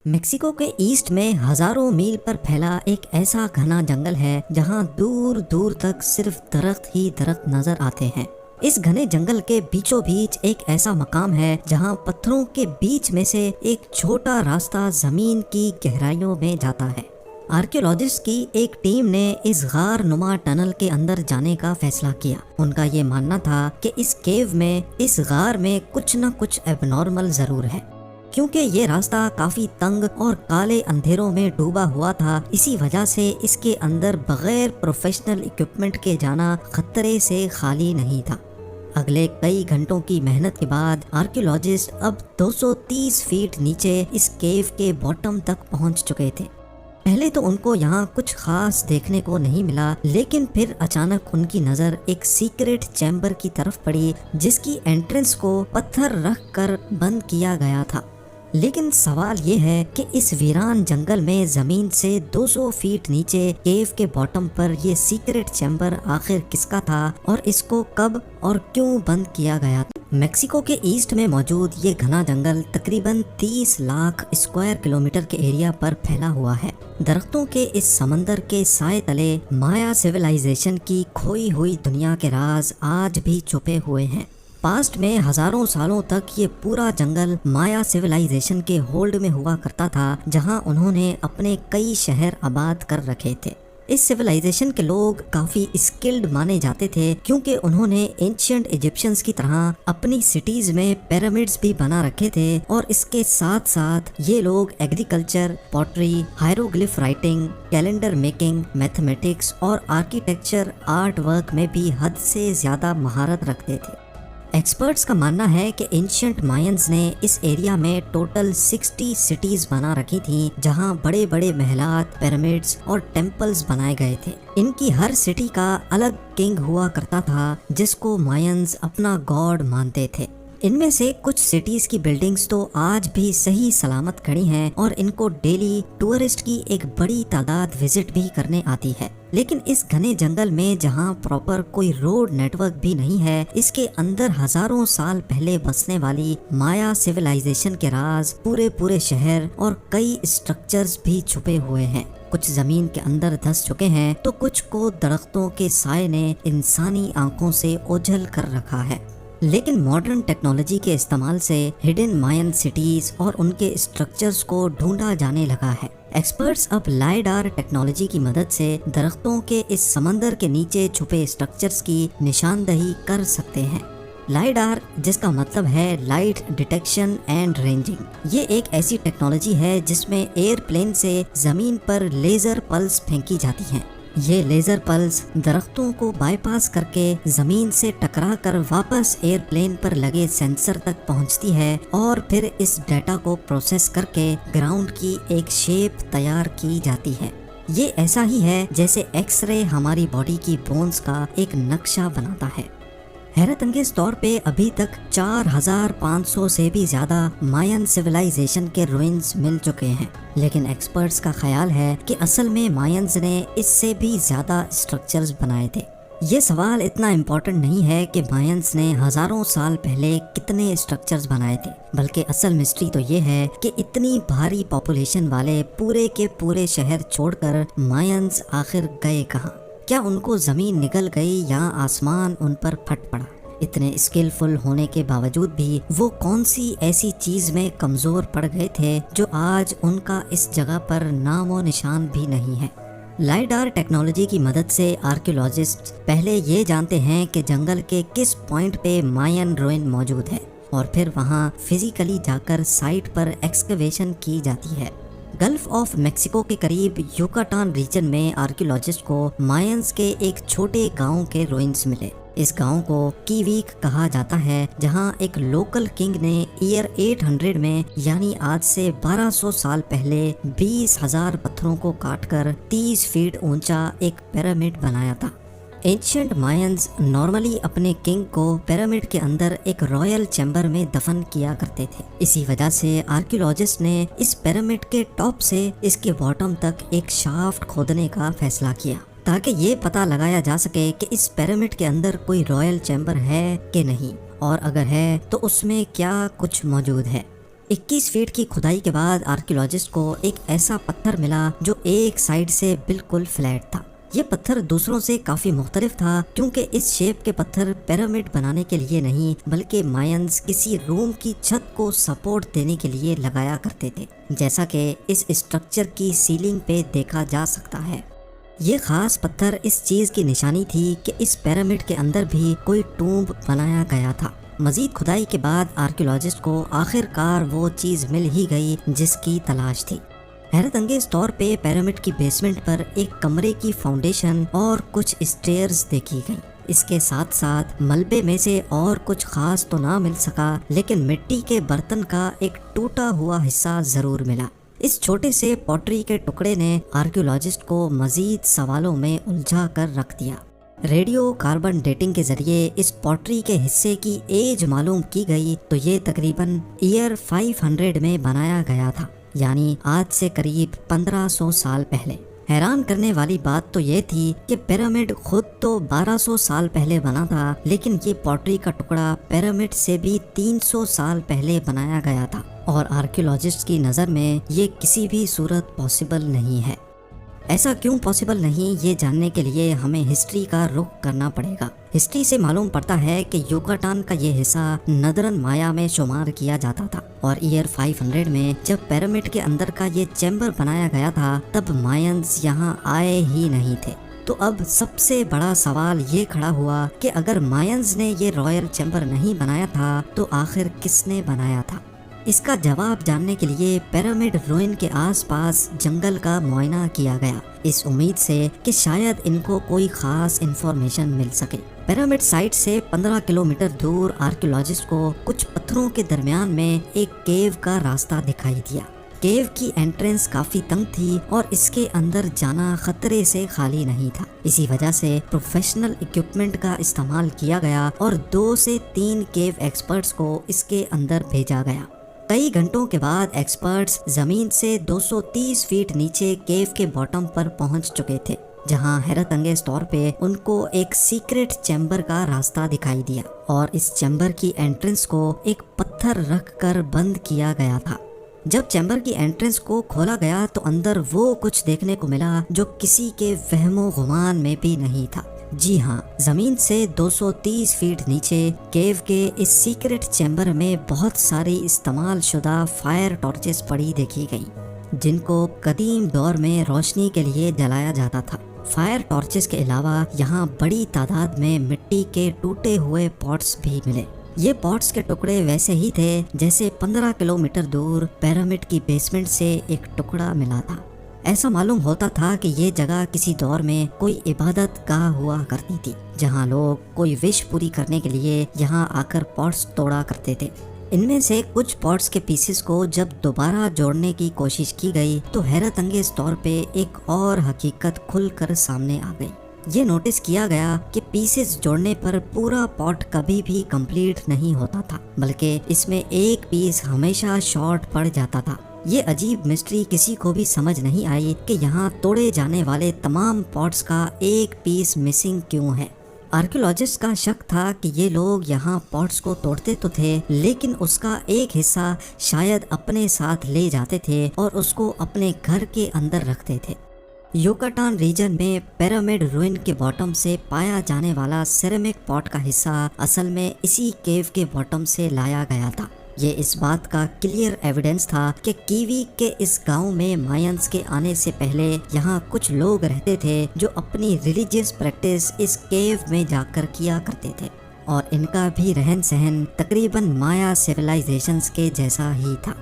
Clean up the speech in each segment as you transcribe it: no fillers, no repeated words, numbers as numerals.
Mexico کے asset میں ہزاروں میل پر پھیلا ایک ایسا گھنا جنگل ہے جہاں دور دور تک صرف درخت ہی درخت نظر آتے ہیں۔ اس گھنے جنگل کے بیچوں بیچ ایک ایسا مقام ہے جہاں پتھروں کے بیچ میں سے ایک چھوٹا راستہ زمین کی گہرائیوں میں جاتا ہے۔ آرکیولوجسٹ کی ایک ٹیم نے اس غار نما ٹنل کے اندر جانے کا فیصلہ کیا۔ ان کا یہ ماننا تھا کہ اس کیو میں، اس غار میں کچھ نہ کچھ ایب نارمل ضرور ہے، کیونکہ یہ راستہ کافی تنگ اور کالے اندھیروں میں ڈوبا ہوا تھا۔ اسی وجہ سے اس کے اندر بغیر پروفیشنل اکوپمنٹ کے جانا خطرے سے خالی نہیں تھا۔ اگلے کئی گھنٹوں کی محنت کے بعد آرکیولوجسٹ اب 230 فیٹ نیچے اس کیو کے باٹم تک پہنچ چکے تھے۔ پہلے تو ان کو یہاں کچھ خاص دیکھنے کو نہیں ملا، لیکن پھر اچانک ان کی نظر ایک سیکرٹ چیمبر کی طرف پڑی جس کی انٹرنس کو پتھر رکھ کر بند کیا گیا تھا۔ لیکن سوال یہ ہے کہ اس ویران جنگل میں زمین سے 200 فیٹ نیچے کیو کے باٹم پر یہ سیکرٹ چیمبر آخر کس کا تھا اور اس کو کب اور کیوں بند کیا گیا تھا؟ میکسیکو کے ایسٹ میں موجود یہ گھنا جنگل تقریباً 30 لاکھ اسکوائر کلومیٹر کے ایریا پر پھیلا ہوا ہے۔ درختوں کے اس سمندر کے سائے تلے مایا سویلائزیشن کی کھوئی ہوئی دنیا کے راز آج بھی چھپے ہوئے ہیں۔ پاسٹ میں ہزاروں سالوں تک یہ پورا جنگل مایا سویلائزیشن کے ہولڈ میں ہوا کرتا تھا، جہاں انہوں نے اپنے کئی شہر آباد کر رکھے تھے۔ اس سویلائزیشن کے لوگ کافی اسکلڈ مانے جاتے تھے کیونکہ انہوں نے اینشینٹ ایجپشنز کی طرح اپنی سٹیز میں پیرامڈز بھی بنا رکھے تھے، اور اس کے ساتھ ساتھ یہ لوگ agriculture, pottery, hieroglyph writing, calendar making, mathematics اور آرکیٹیکچر آرٹ ورک میں بھی حد سے زیادہ مہارت رکھتے تھے۔ ایکسپرٹس کا ماننا ہے کہ اینشینٹ مائنز نے اس ایریا میں ٹوٹل 60 سٹیز بنا رکھی تھیں، جہاں بڑے بڑے محلات، پیرامڈز اور ٹیمپلز بنائے گئے تھے۔ ان کی ہر سٹی کا الگ کنگ ہوا کرتا تھا جس کو مائنز اپنا گاڈ مانتے تھے۔ ان میں سے کچھ سٹیز کی بلڈنگز تو آج بھی صحیح سلامت کھڑی ہیں اور ان کو ڈیلی ٹورسٹ کی ایک بڑی تعداد وزٹ بھی کرنے آتی ہے۔ لیکن اس گھنے جنگل میں جہاں پراپر کوئی روڈ نیٹ ورک بھی نہیں ہے، اس کے اندر ہزاروں سال پہلے بسنے والی مایا سویلائزیشن کے راز، پورے شہر اور کئی اسٹرکچرز بھی چھپے ہوئے ہیں۔ کچھ زمین کے اندر دھس چکے ہیں تو کچھ کو درختوں کے سائے نے انسانی آنکھوں سے اوجھل کر رکھا ہے۔ لیکن ماڈرن ٹیکنالوجی کے استعمال سے ہڈن ماین سٹیز اور ان کے اسٹرکچرز کو ڈھونڈا جانے لگا ہے۔ ایکسپرٹس اب لائیڈار ٹیکنالوجی کی مدد سے درختوں کے اس سمندر کے نیچے چھپے اسٹرکچرز کی نشاندہی کر سکتے ہیں۔ لائیڈار، جس کا مطلب ہے لائٹ ڈیٹیکشن اینڈ رینجنگ، یہ ایک ایسی ٹیکنالوجی ہے جس میں ایئر پلین سے زمین پر لیزر پلس پھینکی جاتی ہیں۔ یہ لیزر پلس درختوں کو بائی پاس کر کے زمین سے ٹکرا کر واپس ایئر پلین پر لگے سینسر تک پہنچتی ہے، اور پھر اس ڈیٹا کو پروسیس کر کے گراؤنڈ کی ایک شیپ تیار کی جاتی ہے۔ یہ ایسا ہی ہے جیسے ایکس رے ہماری باڈی کی بونز کا ایک نقشہ بناتا ہے۔ حیرت انگیز طور پہ ابھی تک 4500 سے بھی زیادہ ماین سویلائزیشن کے روئنز مل چکے ہیں، لیکن ایکسپرٹس کا خیال ہے کہ اصل میں مائنز نے اس سے بھی زیادہ اسٹرکچرز بنائے تھے۔ یہ سوال اتنا امپورٹنٹ نہیں ہے کہ مائنز نے ہزاروں سال پہلے کتنے اسٹرکچرز بنائے تھے، بلکہ اصل مسٹری تو یہ ہے کہ اتنی بھاری پاپولیشن والے پورے کے پورے شہر چھوڑ کر مائنز آخر گئے کہاں؟ کیا ان کو زمین نگل گئی یا آسمان ان پر پھٹ پڑا؟ اتنے اسکلفل ہونے کے باوجود بھی وہ کون سی ایسی چیز میں کمزور پڑ گئے تھے جو آج ان کا اس جگہ پر نام و نشان بھی نہیں ہے؟ لائیڈار ٹیکنالوجی کی مدد سے آرکیولوجسٹ پہلے یہ جانتے ہیں کہ جنگل کے کس پوائنٹ پہ ماین روئن موجود ہے، اور پھر وہاں فزیکلی جا کر سائٹ پر ایکسکیویشن کی جاتی ہے۔ گلف آف میکسیکو کے قریب یوکاٹان ریجن میں آرکیولوجسٹ کو مائنز کے ایک چھوٹے گاؤں کے روئنز ملے۔ اس گاؤں کو کیویک کہا جاتا ہے، جہاں ایک لوکل کنگ نے ایئر 800 میں، یعنی آج سے 1200 سال پہلے 20,000 پتھروں کو کاٹ کر 30 فیٹ اونچا ایک پیرامڈ بنایا تھا۔ اینشینٹ مائنز نارملی اپنے کنگ کو پیرامڈ کے اندر ایک رائل چیمبر میں دفن کیا کرتے تھے۔ اسی وجہ سے آرکیولوجسٹ نے اس پیرامڈ کے ٹاپ سے اس کے باٹم تک ایک شافٹ کھودنے کا فیصلہ کیا، تاکہ یہ پتہ لگایا جا سکے کہ اس پیرامڈ کے اندر کوئی رائل چیمبر ہے کہ نہیں، اور اگر ہے تو اس میں کیا کچھ موجود ہے۔ 21 فیٹ کی کھدائی کے بعد آرکیولوجسٹ کو ایک ایسا پتھر ملا جو ایک سائیڈ سے بالکل فلیٹ تھا۔ یہ پتھر دوسروں سے کافی مختلف تھا کیونکہ اس شیپ کے پتھر پیرامڈ بنانے کے لیے نہیں بلکہ مائنز کسی روم کی چھت کو سپورٹ دینے کے لیے لگایا کرتے تھے، جیسا کہ اس اسٹرکچر کی سیلنگ پہ دیکھا جا سکتا ہے۔ یہ خاص پتھر اس چیز کی نشانی تھی کہ اس پیرامڈ کے اندر بھی کوئی ٹومب بنایا گیا تھا۔ مزید کھدائی کے بعد آرکیولوجسٹ کو آخر کار وہ چیز مل ہی گئی جس کی تلاش تھی۔ حیرت انگیز طور پہ پیرامڈ کی بیسمنٹ پر ایک کمرے کی فاؤنڈیشن اور کچھ اسٹیئرز دیکھی گئی۔ اس کے ساتھ ساتھ ملبے میں سے اور کچھ خاص تو نہ مل سکا، لیکن مٹی کے برتن کا ایک ٹوٹا ہوا حصہ ضرور ملا۔ اس چھوٹے سے پوٹری کے ٹکڑے نے آرکیولوجسٹ کو مزید سوالوں میں الجھا کر رکھ دیا۔ ریڈیو کاربن ڈیٹنگ کے ذریعے اس پوٹری کے حصے کی ایج معلوم کی گئی تو یہ تقریباً ایئر 500 میں بنایا گیا تھا، یعنی آج سے قریب 1500 سال پہلے۔ حیران کرنے والی بات تو یہ تھی کہ پیرامڈ خود تو 1200 سال پہلے بنا تھا، لیکن یہ پوٹری کا ٹکڑا پیرامڈ سے بھی 300 سال پہلے بنایا گیا تھا، اور آرکیولوجسٹ کی نظر میں یہ کسی بھی صورت پاسبل نہیں ہے۔ ایسا کیوں پاسبل نہیں، یہ جاننے کے لیے ہمیں ہسٹری کا رخ کرنا پڑے گا۔ ہسٹری سے معلوم پڑتا ہے کہ یوکاٹان کا یہ حصہ ندرن مایا میں شمار کیا جاتا تھا، اور ایئر 500 میں جب پیرامڈ کے اندر کا یہ چیمبر بنایا گیا تھا تب مائنز یہاں آئے ہی نہیں تھے۔ تو اب سب سے بڑا سوال یہ کھڑا ہوا کہ اگر مائنز نے یہ رائل چیمبر نہیں بنایا تھا تو آخر کس نے بنایا تھا؟ اس کا جواب جاننے کے لیے پیرامڈ روئن کے آس پاس جنگل کا معائنہ کیا گیا، اس امید سے کہ شاید ان کو کوئی خاص انفارمیشن مل سکے۔ پیرامڈ سائٹ سے 15 کلومیٹر دور آرکیولوجسٹ کو کچھ پتھروں کے درمیان میں ایک کیو کا راستہ دکھائی دیا۔ کیو کی انٹرنس کافی تنگ تھی اور اس کے اندر جانا خطرے سے خالی نہیں تھا، اسی وجہ سے پروفیشنل اکوپمنٹ کا استعمال کیا گیا اور 2 سے 3 کیو ایکسپرٹس کو اس کے اندر بھیجا گیا۔ کئی گھنٹوں کے بعد ایکسپرٹس زمین سے 230 فیٹ نیچے کیو کے باٹم پر پہنچ چکے تھے، جہاں حیرت انگیز طور پہ ان کو ایک سیکرٹ چیمبر کا راستہ دکھائی دیا، اور اس چیمبر کی انٹرنس کو ایک پتھر رکھ کر بند کیا گیا تھا۔ جب چیمبر کی انٹرنس کو کھولا گیا تو اندر وہ کچھ دیکھنے کو ملا جو کسی کے وہم و گمان میں بھی نہیں تھا۔ جی ہاں، زمین سے 230 فیٹ نیچے کیو کے اس سیکرٹ چیمبر میں بہت ساری استعمال شدہ فائر ٹارچز پڑی دیکھی گئی، جن کو قدیم دور میں روشنی کے لیے جلایا جاتا تھا۔ فائر ٹارچز کے علاوہ یہاں بڑی تعداد میں مٹی کے ٹوٹے ہوئے پاٹس بھی ملے۔ یہ پاٹس کے ٹکڑے ویسے ہی تھے جیسے 15 کلومیٹر دور پیرامڈ کی بیسمنٹ سے ایک ٹکڑا ملا تھا۔ ایسا معلوم ہوتا تھا کہ یہ جگہ کسی دور میں کوئی عبادت گاہ ہوا کرتی تھی، جہاں لوگ کوئی وش پوری کرنے کے لیے یہاں آ کر پاٹس توڑا کرتے تھے۔ ان میں سے کچھ پاٹس کے پیسز کو جب دوبارہ جوڑنے کی کوشش کی گئی تو حیرت انگیز طور پہ ایک اور حقیقت کھل کر سامنے آ گئی۔ یہ نوٹس کیا گیا کہ پیسز جوڑنے پر پورا پاٹ کبھی بھی کمپلیٹ نہیں ہوتا تھا، بلکہ اس میں ایک پیس ہمیشہ شارٹ پڑ جاتا تھا۔ یہ عجیب مسٹری کسی کو بھی سمجھ نہیں آئی کہ یہاں توڑے جانے والے تمام پاٹس کا ایک پیس مسنگ کیوں ہے۔ آرکیولوجسٹ کا شک تھا کہ یہ لوگ یہاں پاٹس کو توڑتے تو تھے، لیکن اس کا ایک حصہ شاید اپنے ساتھ لے جاتے تھے اور اس کو اپنے گھر کے اندر رکھتے تھے۔ یوکاٹان ریجن میں پیرامڈ روئن کے باٹم سے پایا جانے والا سیرامک پاٹ کا حصہ اصل میں اسی کیو کے باٹم سے لایا گیا تھا۔ یہ اس بات کا کلیئر ایویڈنس تھا کہ کیوی کے اس گاؤں میں مائنز کے آنے سے پہلے یہاں کچھ لوگ رہتے تھے جو اپنی ریلیجیس پریکٹس اس کیو میں جا کر کیا کرتے تھے، اور ان کا بھی رہن سہن تقریباً مایا سیولائزیشنز کے جیسا ہی تھا۔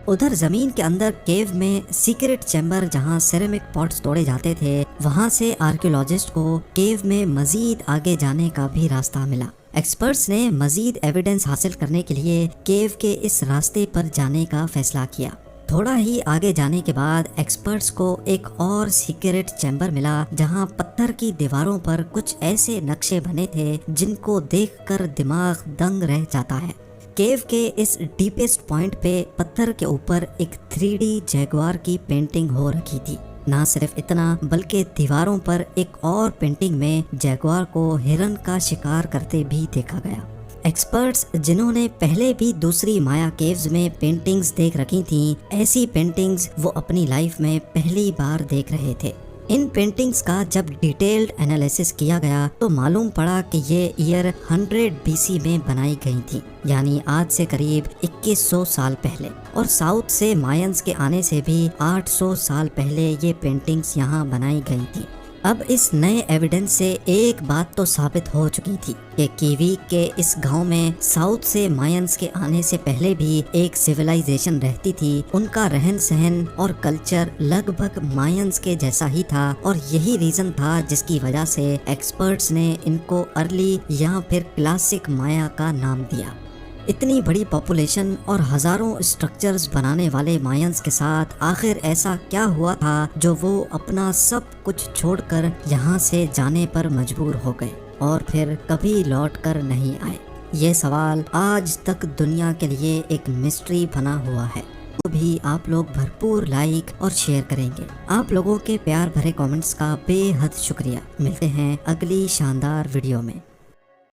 ادھر زمین کے اندر کیو میں سیکرٹ چیمبر جہاں سیرامک پاٹس توڑے جاتے تھے، وہاں سے آرکیولوجسٹ کو کیو میں مزید آگے جانے کا بھی راستہ ملا۔ ایکسپرٹس نے مزید ایویڈنس حاصل کرنے کے لیے کیو کے اس راستے پر جانے کا فیصلہ کیا۔ تھوڑا ہی آگے جانے کے بعد ایکسپرٹس کو ایک اور سیکرٹ چیمبر ملا جہاں پتھر کی دیواروں پر کچھ ایسے نقشے بنے تھے جن کو دیکھ کر دماغ دنگ رہ جاتا ہے۔ کیو کے اس ڈیپسٹ پوائنٹ پہ پتھر کے اوپر ایک 3D جیگوار کی پینٹنگ ہو رکھی تھی۔ نہ صرف اتنا بلکہ دیواروں پر ایک اور پینٹنگ میں جیگوار کو ہرن کا شکار کرتے بھی دیکھا گیا۔ ایکسپرٹس جنہوں نے پہلے بھی دوسری مایا کیوز میں پینٹنگز دیکھ رکھی تھیں، ایسی پینٹنگز وہ اپنی لائف میں پہلی بار دیکھ رہے تھے۔ ان پینٹنگز کا جب ڈیٹیلڈ انالیسس کیا گیا تو معلوم پڑا کہ یہ ایئر 100 BC میں بنائی گئی تھی، یعنی آج سے قریب 2100 سال پہلے، اور ساؤتھ سے مائنز کے آنے سے بھی 800 سال پہلے یہ پینٹنگز یہاں بنائی گئی تھی۔ اب اس نئے ایویڈنس سے ایک بات تو ثابت ہو چکی تھی کہ کیویک کے اس گاؤں میں ساؤتھ سے مائنز کے آنے سے پہلے بھی ایک سویلائزیشن رہتی تھی۔ ان کا رہن سہن اور کلچر لگ بھگ مائنز کے جیسا ہی تھا، اور یہی ریزن تھا جس کی وجہ سے ایکسپرٹس نے ان کو ارلی یا پھر کلاسک مایا کا نام دیا۔ اتنی بڑی پاپولیشن اور ہزاروں اسٹرکچرز بنانے والے مائنز کے ساتھ آخر ایسا کیا ہوا تھا جو وہ اپنا سب کچھ چھوڑ کر یہاں سے جانے پر مجبور ہو گئے اور پھر کبھی لوٹ کر نہیں آئے؟ یہ سوال آج تک دنیا کے لیے ایک مسٹری بنا ہوا ہے۔ تو بھی آپ لوگ بھرپور لائک اور شیئر کریں گے۔ آپ لوگوں کے پیار بھرے کامنٹس کا بے حد شکریہ۔ ملتے ہیں اگلی شاندار ویڈیو میں۔